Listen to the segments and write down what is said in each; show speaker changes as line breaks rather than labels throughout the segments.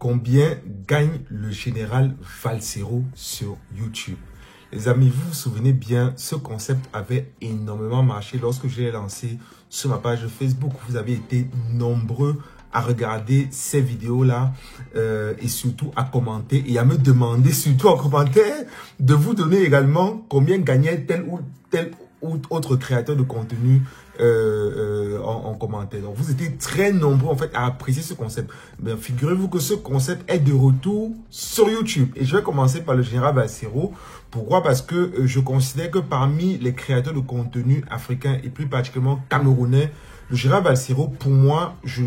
Combien gagne le général Valsero sur YouTube? Les amis, vous vous souvenez bien, ce concept avait énormément marché lorsque je l'ai lancé sur ma page Facebook. Vous avez été nombreux à regarder ces vidéos-là et surtout à commenter et à me demander, surtout en commentaire, de vous donner également combien gagnait tel ou autre créateur de contenu en commentaire. Donc, vous étiez très nombreux en fait à apprécier ce concept. Ben, figurez-vous que ce concept est de retour sur YouTube. Et je vais commencer par le général Valsero. Pourquoi? Parce que je considère que parmi les créateurs de contenu africains et plus particulièrement camerounais, le général Valsero, pour moi, je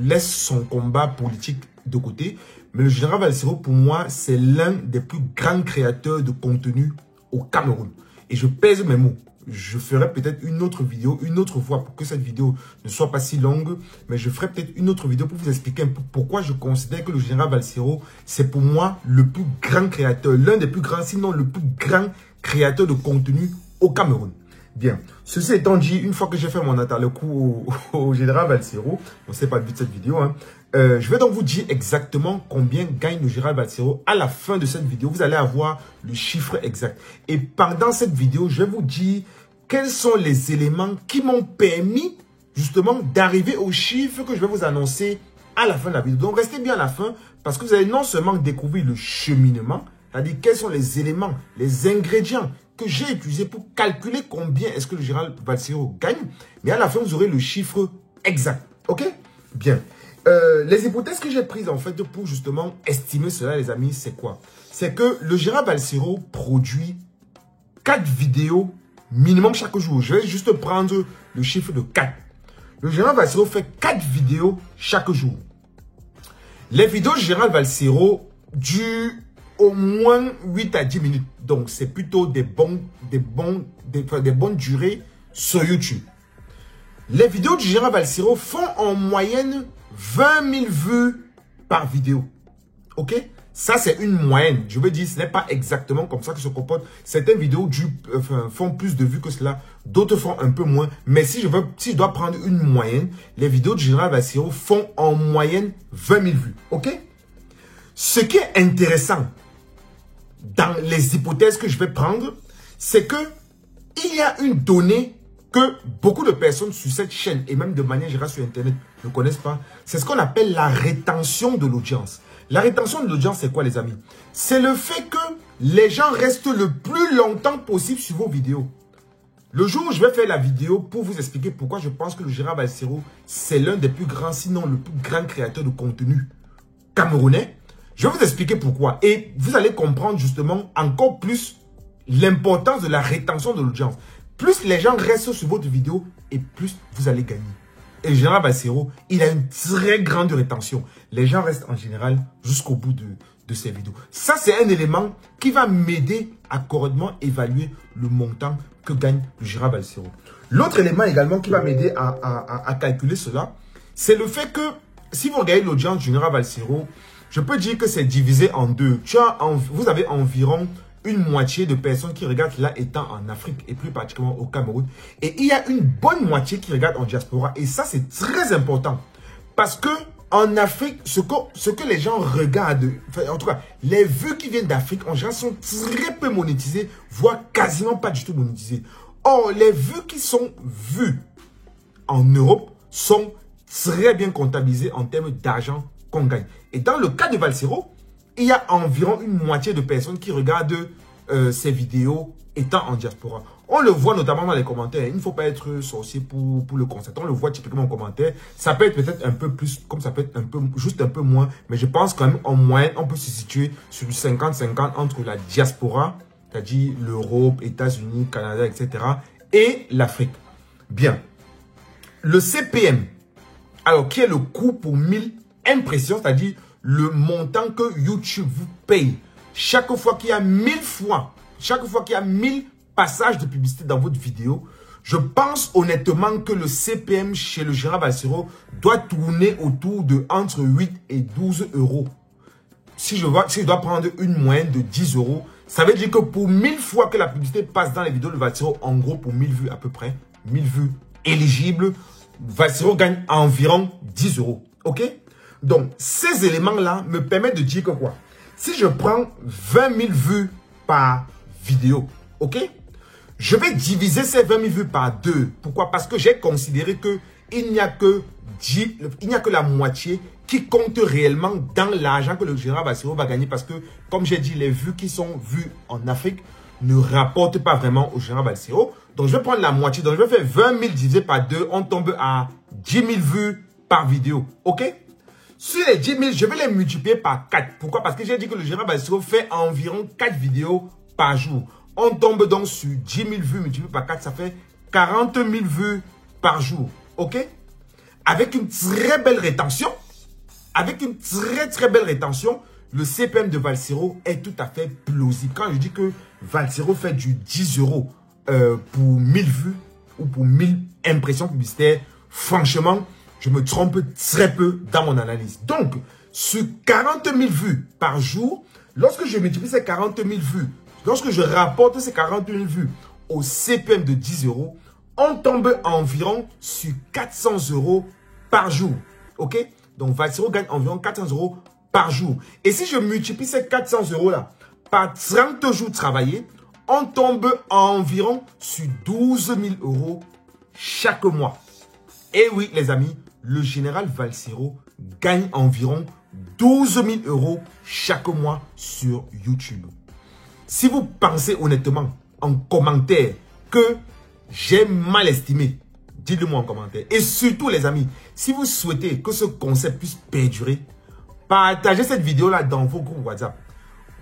laisse son combat politique de côté. Mais le général Valsero, pour moi, c'est l'un des plus grands créateurs de contenu au Cameroun. Et je pèse mes mots. Je ferai peut-être une autre vidéo, une autre fois pour que cette vidéo ne soit pas si longue. Mais je ferai peut-être une autre vidéo pour vous expliquer un peu pourquoi je considère que le général Valsero, c'est pour moi le plus grand créateur, l'un des plus grands, sinon le plus grand créateur de contenu au Cameroun. Bien, ceci étant dit, une fois que j'ai fait mon le coup au général Valsero, on ne sait pas le but de cette vidéo, hein, je vais donc vous dire exactement combien gagne le général Valsero. À la fin de cette vidéo, vous allez avoir le chiffre exact. Et pendant cette vidéo, je vais vous dire quels sont les éléments qui m'ont permis justement d'arriver au chiffre que je vais vous annoncer à la fin de la vidéo. Donc restez bien à la fin parce que vous allez non seulement découvrir le cheminement, c'est-à-dire quels sont les éléments, les ingrédients que j'ai utilisés pour calculer combien est-ce que le général Valsero gagne, mais à la fin, vous aurez le chiffre exact. OK? Bien. Les hypothèses que j'ai prises en fait pour justement estimer cela, les amis, c'est quoi? C'est que le général Valsero produit 4 vidéos minimum chaque jour. Je vais juste prendre le chiffre de 4. Le général Valsero fait 4 vidéos chaque jour. Les vidéos du général Valsero durent au moins 8 à 10 minutes. Donc, c'est plutôt des bonnes durées sur YouTube. Les vidéos du général Valsero font en moyenne 20 000 vues par vidéo. OK? Ça, c'est une moyenne. Je veux dire, ce n'est pas exactement comme ça que se comporte. Certaines vidéos font plus de vues que cela. D'autres font un peu moins. Mais si je dois prendre une moyenne, les vidéos du général Valsero font en moyenne 20 000 vues. OK? Ce qui est intéressant dans les hypothèses que je vais prendre, c'est que il y a une donnée que beaucoup de personnes sur cette chaîne et même de manière générale sur Internet ne connaissent pas. C'est ce qu'on appelle la rétention de l'audience. La rétention de l'audience, c'est quoi les amis? C'est le fait que les gens restent le plus longtemps possible sur vos vidéos. Le jour où je vais faire la vidéo pour vous expliquer pourquoi je pense que le général Valsero, c'est l'un des plus grands, sinon le plus grand créateur de contenu camerounais, je vais vous expliquer pourquoi. Et vous allez comprendre justement encore plus l'importance de la rétention de l'audience. Plus les gens restent sur votre vidéo et plus vous allez gagner. Et le général Valsero, il a une très grande rétention. Les gens restent en général jusqu'au bout de ces vidéos. Ça, c'est un élément qui va m'aider à correctement évaluer le montant que gagne le général Valsero. L'autre élément également qui va m'aider à calculer cela, c'est le fait que si vous regardez l'audience du général Valsero, je peux dire que c'est divisé en deux. Vous avez environ une moitié de personnes qui regardent là étant en Afrique et plus particulièrement au Cameroun. Et il y a une bonne moitié qui regarde en diaspora. Et ça, c'est très important. Parce que en Afrique, ce que les gens regardent, enfin, en tout cas, les vues qui viennent d'Afrique, en général, sont très peu monétisées, voire quasiment pas du tout monétisées. Or, les vues qui sont vues en Europe sont très bien comptabilisées en termes d'argent qu'on gagne. Et dans le cas de Valsero, il y a environ une moitié de personnes qui regardent ces vidéos étant en diaspora. On le voit notamment dans les commentaires. Il ne faut pas être sorcier pour le constater. On le voit typiquement en commentaire. Ça peut être peut-être un peu plus, comme ça peut être juste un peu moins. Mais je pense quand même en moyenne, on peut se situer sur du 50-50 entre la diaspora, c'est-à-dire l'Europe, États-Unis, Canada, etc. et l'Afrique. Bien. Le CPM, alors qui est le coût pour 1000 impressions, c'est-à-dire le montant que YouTube vous paye chaque fois qu'il y a 1000 fois, chaque fois qu'il y a 1000 passages de publicité dans votre vidéo, je pense honnêtement que le CPM chez le général Valsero doit tourner autour de entre 8 et 12 euros. Si je dois prendre une moyenne de 10 euros, ça veut dire que pour 1000 fois que la publicité passe dans les vidéos de Valsero, en gros pour 1000 vues à peu près, 1000 vues éligibles, Valsero gagne environ 10 euros. OK? Donc, ces éléments-là me permettent de dire que quoi? Si je prends 20 000 vues par vidéo, ok? Je vais diviser ces 20 000 vues par 2. Pourquoi? Parce que j'ai considéré que il n'y a que la moitié qui compte réellement dans l'argent que le général Bassirou va gagner. Parce que, comme j'ai dit, les vues qui sont vues en Afrique ne rapportent pas vraiment au général Bassirou. Donc, je vais prendre la moitié. Donc, je vais faire 20 000 divisé par 2. On tombe à 10 000 vues par vidéo. OK? Sur les 10 000, je vais les multiplier par 4. Pourquoi? Parce que j'ai dit que le général Bassirou fait environ 4 vidéos par jour. On tombe donc sur 10 000 vues multipliées par 4. Ça fait 40 000 vues par jour. OK? Avec une très belle rétention. Avec une très belle rétention. Le CPM de Valsero est tout à fait plausible. Quand je dis que Valsero fait du 10 € pour 1000 vues ou pour 1000 impressions publicitaires, franchement, je me trompe très peu dans mon analyse. Donc, sur 40 000 vues par jour, lorsque je multiplie ces 40 000 vues, lorsque je rapporte ces 40 000 vues au CPM de 10 €, on tombe environ sur 400 € par jour. OK? Donc, Valsero gagne environ 400 € par jour. Et si je multiplie ces 400 € là par 30 jours travaillés, on tombe environ sur 12 000 € chaque mois. Et oui, les amis, le général Valsero gagne environ 12 000 € chaque mois sur YouTube. Si vous pensez honnêtement en commentaire que j'ai mal estimé, dites-le moi en commentaire. Et surtout, les amis, si vous souhaitez que ce concept puisse perdurer, partagez cette vidéo-là dans vos groupes WhatsApp.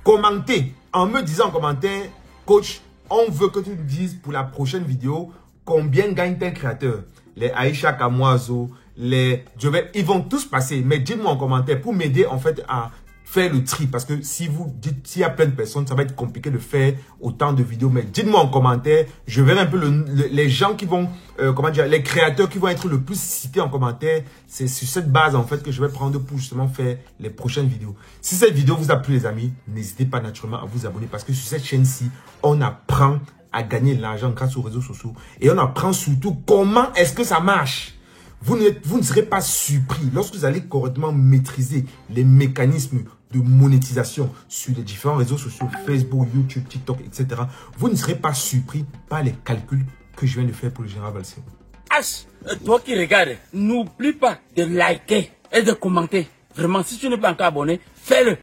Commentez en me disant en commentaire, coach, on veut que tu nous dises pour la prochaine vidéo combien gagne tel créateur. Les Aïcha Kamoazo, ils vont tous passer. Mais dites-moi en commentaire pour m'aider en fait à faire le tri. Parce que si vous dites, s'il y a plein de personnes, ça va être compliqué de faire autant de vidéos. Mais dites-moi en commentaire. Je verrai un peu les gens qui vont, les créateurs qui vont être le plus cités en commentaire. C'est sur cette base en fait que je vais prendre pour justement faire les prochaines vidéos. Si cette vidéo vous a plu les amis, n'hésitez pas naturellement à vous abonner. Parce que sur cette chaîne-ci, on apprend à gagner de l'argent grâce aux réseaux sociaux. Et on apprend surtout comment est-ce que ça marche. Vous ne serez pas surpris lorsque vous allez correctement maîtriser les mécanismes de monétisation sur les différents réseaux sociaux, Facebook, YouTube, TikTok, etc. Vous ne serez pas surpris par les calculs que je viens de faire pour le général Valsero.
Toi qui regardes, n'oublie pas de liker et de commenter. Vraiment, si tu n'es pas encore abonné, fais-le.